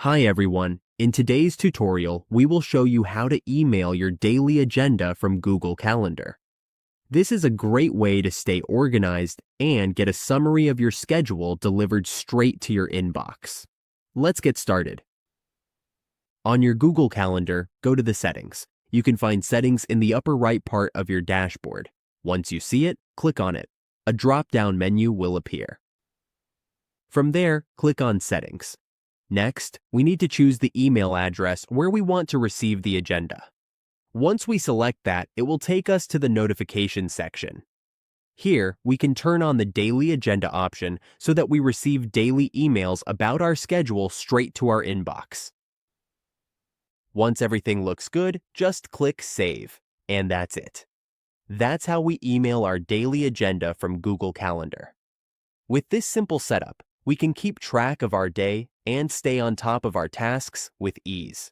Hi everyone. In today's tutorial, we will show you how to email your daily agenda from Google Calendar. This is a great way to stay organized and get a summary of your schedule delivered straight to your inbox. Let's get started. On your Google Calendar, go to the settings. You can find settings in the upper right part of your dashboard. Once you see it, click on it. A drop-down menu will appear. From there, click on Settings. Next, we need to choose the email address where we want to receive the agenda. Once we select that, it will take us to the Notifications section. Here, we can turn on the Daily Agenda option so that we receive daily emails about our schedule straight to our inbox. Once everything looks good, just click Save, and that's it. That's how we email our daily agenda from Google Calendar. With this simple setup, we can keep track of our day and stay on top of our tasks with ease.